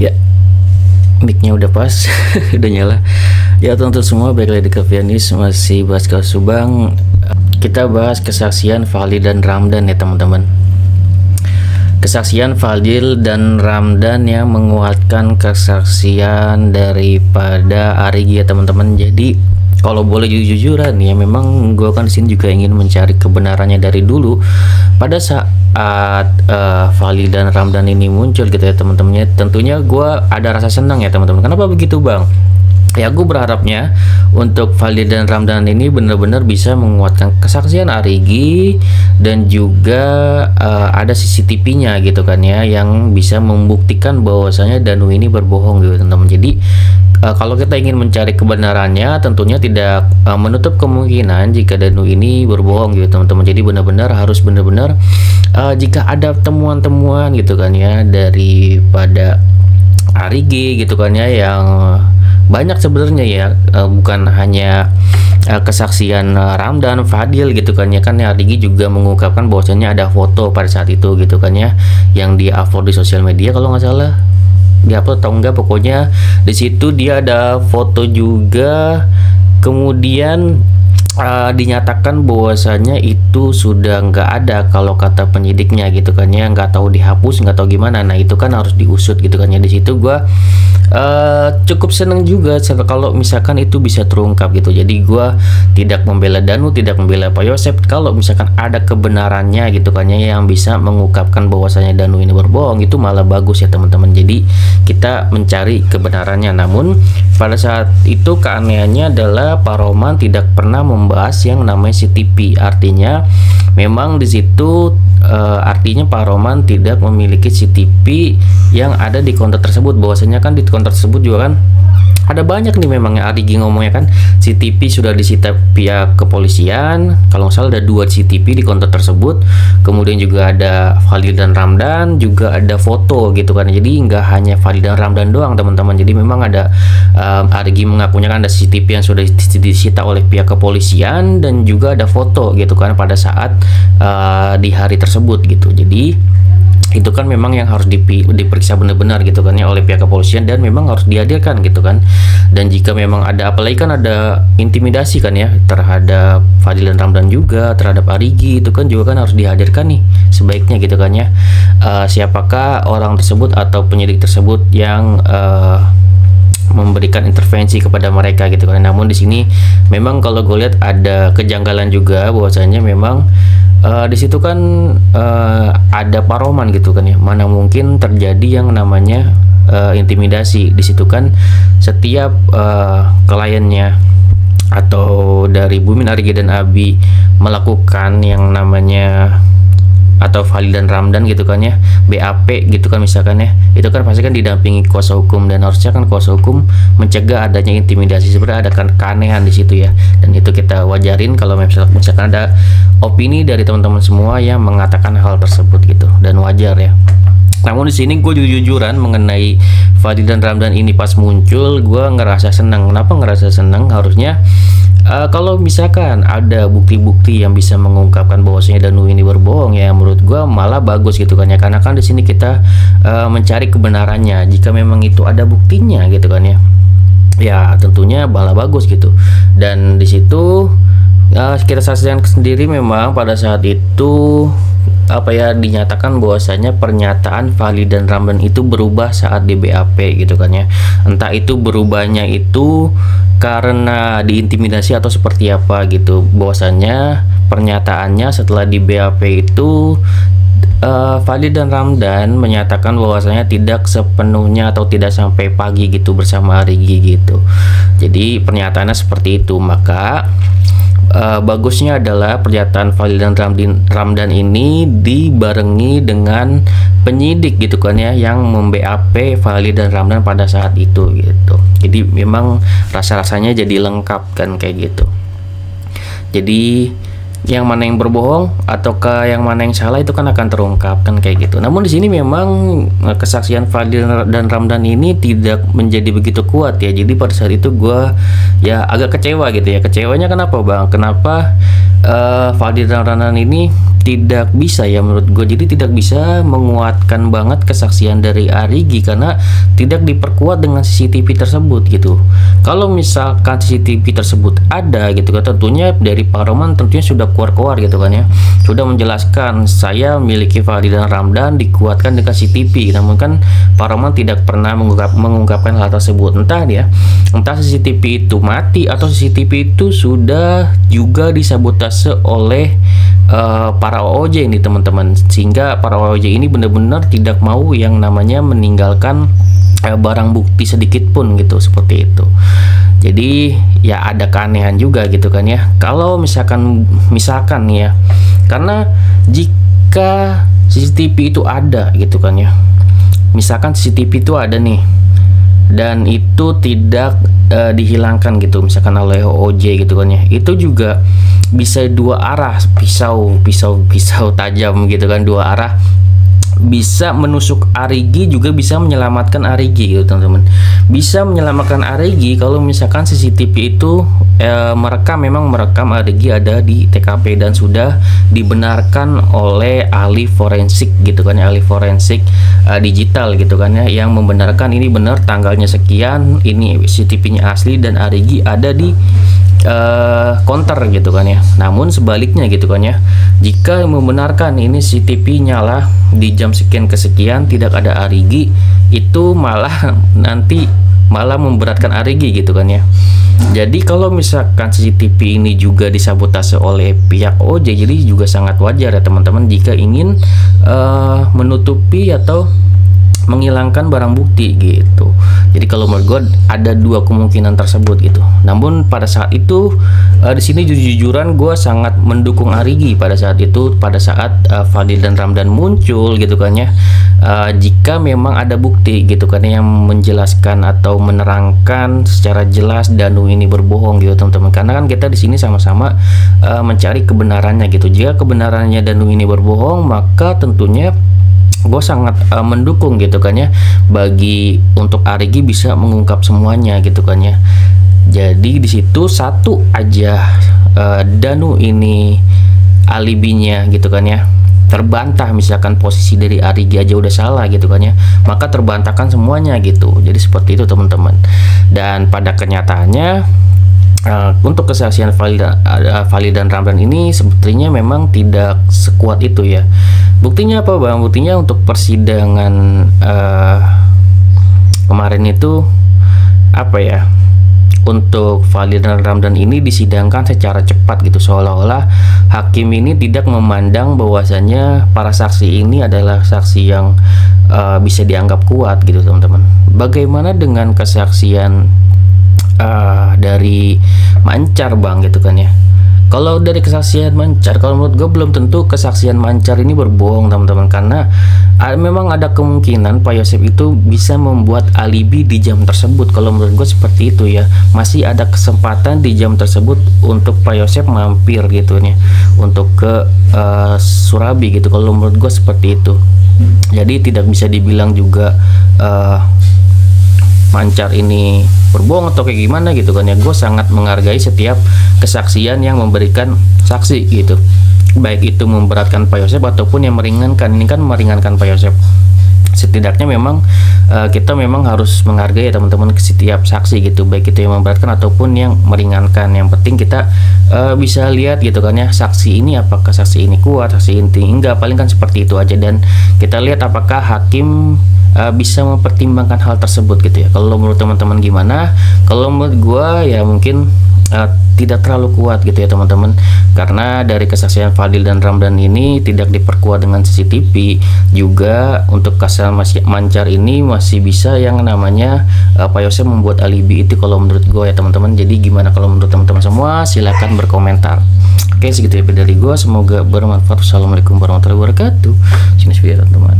Ya, mic-nya udah pas, udah nyala. Ya, teman-teman semua, balik lagi di Kevianis, masih bahas kasus Subang. Kita bahas kesaksian Fadil dan Ramdan ya teman-teman. Kesaksian Fadil dan Ramdan yang menguatkan kesaksian daripada Arigi ya teman-teman. Jadi kalau boleh jujur-jujuran ya, memang gue kan disini juga ingin mencari kebenarannya dari dulu. Pada saat Fadil dan Ramdan ini muncul gitu ya teman-temannya, tentunya gue ada rasa senang ya teman-teman. Kenapa begitu bang? Ya, gue berharapnya untuk Fadil dan Ramdan ini benar-benar bisa menguatkan kesaksian Arigi, dan juga ada CCTV-nya gitu kan ya, yang bisa membuktikan bahwasanya Danu ini berbohong gitu teman-teman. Jadi kalau kita ingin mencari kebenarannya, tentunya tidak menutup kemungkinan jika Danu ini berbohong gitu teman-teman. Jadi benar-benar harus benar-benar jika ada temuan-temuan gitu kan ya daripada Arigi gitu kan ya, yang banyak sebenarnya ya, bukan hanya kesaksian Ramdan, Fadil gitu kan ya. Kan Arigi juga mengungkapkan bahwasanya ada foto pada saat itu gitu kan ya, yang dia upload di sosial media kalau nggak salah, diupload atau enggak, pokoknya di situ dia ada foto juga. Kemudian dinyatakan bahwasanya itu sudah nggak ada kalau kata penyidiknya gitu kan ya, nggak tahu dihapus, nggak tahu gimana. Nah itu kan harus diusut gitu kan ya. Di situ gua cukup seneng juga kalau misalkan itu bisa terungkap gitu. Jadi gua tidak membela Danu, tidak membela Pak Yosep. Kalau misalkan ada kebenarannya gitu kan ya, yang bisa mengungkapkan bahwasanya Danu ini berbohong, itu malah bagus ya teman-teman. Jadi kita mencari kebenarannya. Namun pada saat itu keanehannya adalah Pak Roman tidak pernah membahas yang namanya CCTV. Artinya memang di situ artinya Pak Roman tidak memiliki CCTV yang ada di konter tersebut. Bahwasanya kan di konter tersebut juga kan ada banyak nih memang yang Arigi ngomongnya kan, CCTV sudah disita pihak kepolisian. Kalau nggak salah ada 2 CCTV di konter tersebut. Kemudian juga ada Fadil dan Ramdan, juga ada foto gitu kan. Jadi nggak hanya Fadil dan Ramdan doang teman-teman. Jadi memang ada Arigi mengakunya kan ada CCTV yang sudah disita oleh pihak kepolisian, dan juga ada foto gitu kan pada saat di hari tersebut gitu. Jadi itu kan memang yang harus diperiksa benar-benar gitu kan ya oleh pihak kepolisian, dan memang harus dihadirkan gitu kan. Dan jika memang ada, apalagi kan ada intimidasi kan ya terhadap Fadil dan Ramdan, juga terhadap Arigi, itu kan juga kan harus dihadirkan nih sebaiknya gitu kan ya. Siapakah orang tersebut atau penyidik tersebut yang memberikan intervensi kepada mereka gitu kan. Namun di sini memang kalau gue lihat ada kejanggalan juga, bahwasanya memang di situ kan ada Pak Roman gitu kan ya. Mana mungkin terjadi yang namanya intimidasi di situ kan. Setiap kliennya atau dari Bumin, Arigi dan Abi melakukan yang namanya, atau Fadil dan Ramdan gitu kan ya, BAP gitu kan misalkan ya, itu kan pasti kan didampingi kuasa hukum, dan harusnya kan kuasa hukum mencegah adanya intimidasi. Sebenarnya ada kan keanehan di situ ya, dan itu kita wajarin kalau misalkan ada opini dari teman-teman semua yang mengatakan hal tersebut gitu, dan wajar ya. Namun di sini gue jujur-jujuran mengenai Fadil dan Ramdan ini pas muncul, gue ngerasa senang. Kenapa ngerasa senang? Harusnya kalau misalkan ada bukti-bukti yang bisa mengungkapkan bahwasanya Danu ini berbohong, ya menurut gue malah bagus gitu kan ya. Karena kan di sini kita mencari kebenarannya. Jika memang itu ada buktinya gitu kan ya, ya tentunya malah bagus gitu. Dan di situ kita saksikan sendiri memang pada saat itu dinyatakan bahwasanya pernyataan Fadil dan Ramdan itu berubah saat di BAP gitu kan ya. Entah itu berubahnya itu karena diintimidasi atau seperti apa gitu. Bahwasanya pernyataannya setelah di BAP itu Fadil dan Ramdan menyatakan bahwasanya tidak sepenuhnya atau tidak sampai pagi gitu bersama Arigi gitu. Jadi pernyataannya seperti itu. Maka bagusnya adalah pernyataan Fadil dan Ramdan ini dibarengi dengan penyidik gitu kan ya, yang mem-BAP Fadil dan Ramdan pada saat itu gitu. Jadi memang rasa-rasanya jadi lengkap kan kayak gitu. Jadi yang mana yang berbohong ataukah yang mana yang salah itu kan akan terungkap kan kayak gitu. Namun di sini memang kesaksian Fadil dan Ramdan ini tidak menjadi begitu kuat ya. Jadi pada saat itu gue ya agak kecewa gitu ya. Kecewanya kenapa bang? Kenapa Fadil dan Ramdan ini tidak bisa ya menurut gue. Jadi tidak bisa menguatkan banget kesaksian dari Arigi karena tidak diperkuat dengan CCTV tersebut gitu. Kalau misalkan CCTV tersebut ada gitu kan, tentunya dari Pak Roman tentunya sudah keluar gitu kan ya, sudah menjelaskan saya memiliki Fadil dan Ramdan dikuatkan dengan CCTV. Namun kan Pak Roman tidak pernah mengungkapkan hal tersebut. Entah CCTV itu mati atau CCTV itu sudah juga disabotase oleh para OOJ ini teman-teman, sehingga para OOJ ini benar-benar tidak mau yang namanya meninggalkan barang bukti sedikit pun gitu, seperti itu. Jadi ya ada keanehan juga gitu kan ya, kalau misalkan ya, karena jika CCTV itu ada gitu kan ya, misalkan CCTV itu ada nih dan itu tidak dihilangkan gitu misalkan oleh OOJ gitu kan ya, itu juga bisa dua arah, pisau tajam gitu kan, dua arah, bisa menusuk Arigi juga bisa menyelamatkan Arigi gitu teman-teman. Bisa menyelamatkan Arigi kalau misalkan CCTV itu memang merekam Arigi ada di TKP dan sudah dibenarkan oleh ahli forensik gitu kan ya, ahli forensik digital gitu kan ya, yang membenarkan ini benar tanggalnya sekian, ini CCTV-nya asli dan Arigi ada di counter gitu kan ya. Namun sebaliknya gitu kan ya, jika membenarkan ini CCTV nyala di jam sekian kesekian tidak ada Arigi, itu malah nanti malah memberatkan Arigi gitu kan ya. Jadi kalau misalkan CCTV ini juga disabotase oleh pihak OJ, jadi juga sangat wajar ya teman-teman jika ingin menutupi atau menghilangkan barang bukti gitu. Jadi kalau menurut gue ada dua kemungkinan tersebut gitu. Namun pada saat itu di sini jujur-jujuran gue sangat mendukung Arigi pada saat itu, pada saat Fadil dan Ramdan muncul gitu kan ya. Jika memang ada bukti gitu kan yang menjelaskan atau menerangkan secara jelas Danu ini berbohong gitu teman-teman. Karena kan kita di sini sama-sama mencari kebenarannya gitu. Jika kebenarannya Danu ini berbohong, maka tentunya gue sangat mendukung gitu kan ya, bagi untuk Arigi bisa mengungkap semuanya gitu kan ya. Jadi di situ satu aja Danu ini alibinya gitu kan ya terbantah, misalkan posisi dari Arigi aja udah salah gitu kan ya, maka terbantahkan semuanya gitu. Jadi seperti itu teman-teman. Dan pada kenyataannya untuk kesaksian Fadil dan Ramdan ini sebetulnya memang tidak sekuat itu ya. Buktinya apa bang? Buktinya untuk persidangan kemarin itu apa ya? Untuk Fadil dan Ramdan ini disidangkan secara cepat gitu, seolah-olah hakim ini tidak memandang bahwasanya para saksi ini adalah saksi yang bisa dianggap kuat gitu teman-teman. Bagaimana dengan kesaksian dari Mancar bang gitu kan ya? Kalau dari kesaksian Mancar, kalau menurut gue belum tentu kesaksian Mancar ini berbohong teman-teman, karena memang ada kemungkinan Pak Yosep itu bisa membuat alibi di jam tersebut. Kalau menurut gue seperti itu ya, masih ada kesempatan di jam tersebut untuk Pak Yosep mampir gitu ya, untuk ke Surabi gitu. Kalau menurut gue seperti itu. Jadi tidak bisa dibilang juga Mancar ini berbohong atau kayak gimana gitu kan ya. Gue sangat menghargai setiap kesaksian yang memberikan saksi gitu, baik itu memberatkan Pak Yosep ataupun yang meringankan. Ini kan meringankan Pak Yosep. Setidaknya memang kita memang harus menghargai ya teman-teman setiap saksi gitu, baik itu yang memberatkan ataupun yang meringankan. Yang penting kita bisa lihat gitu kan ya, saksi ini apakah saksi ini kuat, saksi ini enggak, paling kan seperti itu aja. Dan kita lihat apakah hakim bisa mempertimbangkan hal tersebut gitu ya. Kalau menurut teman-teman gimana? Kalau menurut gua ya mungkin tidak terlalu kuat gitu ya teman-teman, karena dari kesaksian Fadil dan Ramdan ini tidak diperkuat dengan CCTV. Juga untuk kesaksian Mancar ini masih bisa yang namanya Pak Yosep membuat alibi itu kalau menurut gue ya teman-teman. Jadi gimana kalau menurut teman-teman semua? Silahkan berkomentar. Oke, segitu ya dari gue, semoga bermanfaat. Assalamualaikum warahmatullahi wabarakatuh. Sini video teman-teman.